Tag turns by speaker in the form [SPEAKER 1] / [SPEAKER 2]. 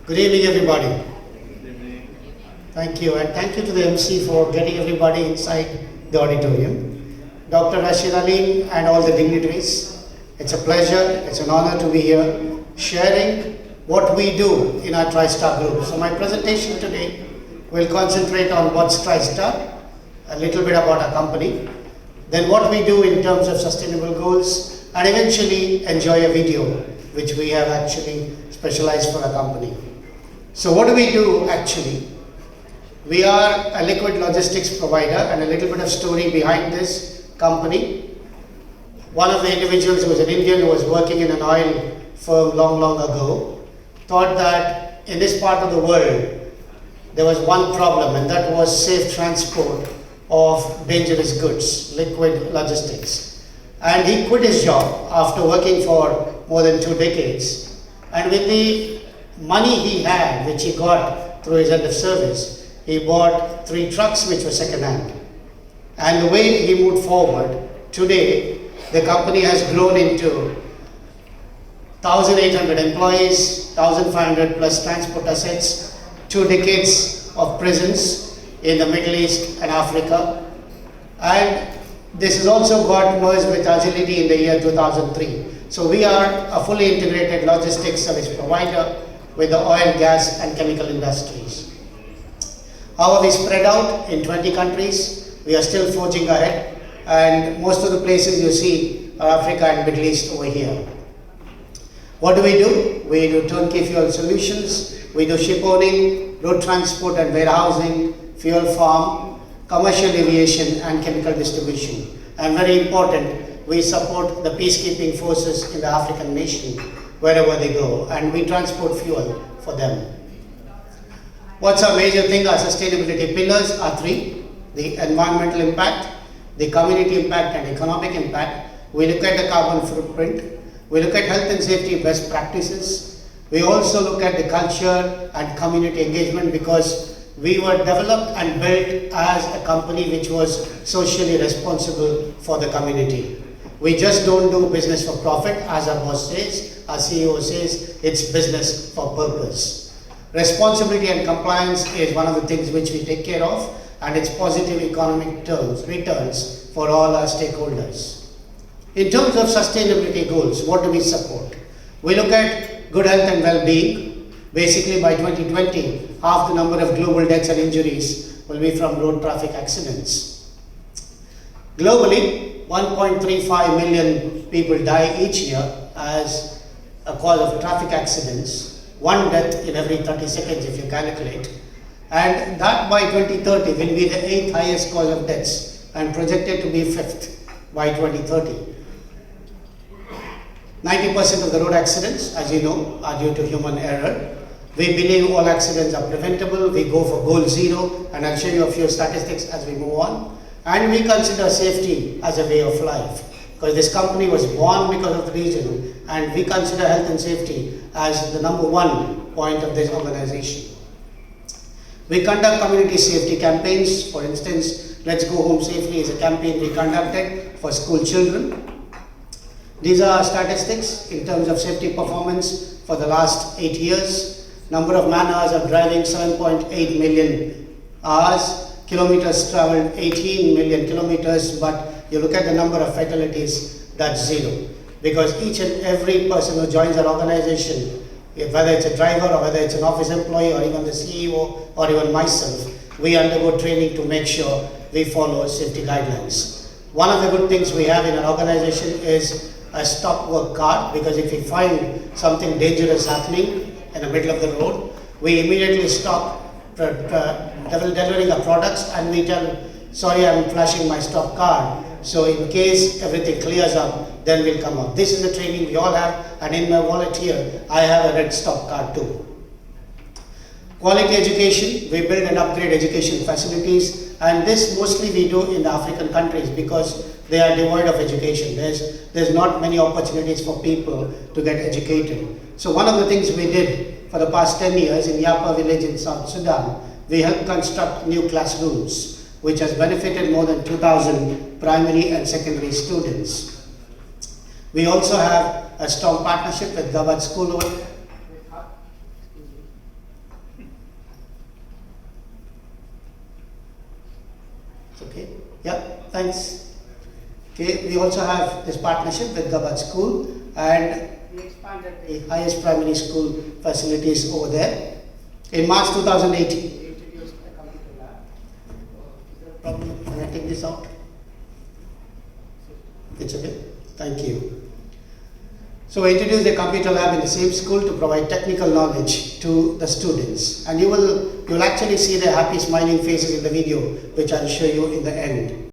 [SPEAKER 1] Good evening, everybody. Thank you, and thank you to the MC for getting everybody inside the auditorium. Dr. Rashid Ali and all the dignitaries, it's a pleasure, it's an honor to be here sharing what we do in our TriStar group. So my presentation today will concentrate on what's TriStar, a little bit about our company, then what we do in terms of sustainable goals, and eventually enjoy a video which we have actually specialized for our company. So what do we do actually? We are a liquid logistics provider, and a little bit of story behind this company. One of the individuals who was an Indian who was working in an oil firm long ago thought that in this part of the world there was one problem, and that was safe transport of dangerous goods, liquid logistics. And he quit his job after working for more than 2 decades, and with the money he had, which he got through his end of service, he bought 3 trucks which were second hand. And the way he moved forward, today the company has grown into 1,800 employees, 1,500 plus transport assets, 2 decades of presence in the Middle East and Africa. And this has also got merged with Agility in the year 2003. So we are a fully integrated logistics service provider with the oil, gas and chemical industries. How are we spread out in 20 countries? We are still forging ahead, and most of the places you see are Africa and Middle East over here. What do? We do turnkey fuel solutions, we do ship owning, road transport and warehousing, fuel farm, commercial aviation and chemical distribution. And very important, we support the peacekeeping forces in the African nation wherever they go, and we transport fuel for them. What's our major thing? Our sustainability pillars are 3. The environmental impact, the community impact and economic impact. We look at the carbon footprint. We look at health and safety best practices. We also look at the culture and community engagement, because we were developed and built as a company which was socially responsible for the community. We just don't do business for profit, as our boss says, our CEO says, it's business for purpose. Responsibility and compliance is one of the things which we take care of, and it's positive economic returns for all our stakeholders. In terms of sustainability goals, what do we support? We look at good health and well-being. Basically by 2020, half the number of global deaths and injuries will be from road traffic accidents. Globally, 1.35 million people die each year as a cause of traffic accidents. 1 death in every 30 seconds if you calculate, and that by 2030 will be the 8th highest cause of deaths and projected to be 5th by 2030. 90% of the road accidents, as you know, are due to human error. We believe all accidents are preventable. We go for goal 0, and I'll show you a few statistics as we move on. And we consider safety as a way of life, because this company was born because of the reason, and we consider health and safety as the number 1 point of this organization. We conduct community safety campaigns. For instance, Let's Go Home Safely is a campaign we conducted for school children. These are our statistics in terms of safety performance for the last 8 years. Number of man hours of driving, 7.8 million hours. Kilometers traveled, 18 million kilometers, but you look at the number of fatalities, that's 0. Because each and every person who joins our organization, whether it's a driver or whether it's an office employee or even the CEO or even myself, we undergo training to make sure we follow safety guidelines. One of the good things we have in our organization is a stop work card, because if we find something dangerous happening in the middle of the road, we immediately stop delivering our products and we tell, sorry, I'm flashing my stop card. So in case everything clears up, then we'll come out. This is the training we all have, and in my wallet here, I have a red stop card too. Quality education, we build and upgrade education facilities, and this mostly we do in the African countries because they are devoid of education. There's not many opportunities for people to get educated. So one of the things we did for the past 10 years in Yapa village in South Sudan, we helped construct new classrooms, which has benefited more than 2,000 primary and secondary students. We also have a strong partnership with Gabad School Okay, yeah, thanks. Okay, we also have this partnership with Gabad School, and we expanded the highest primary school facilities over there. In March 2018, we introduced a computer lab. Is there a problem? Can I take this out? It's okay. Thank you. So we introduced a computer lab in the same school to provide technical knowledge to the students, and you'll actually see their happy smiling faces in the video, which I'll show you in the end.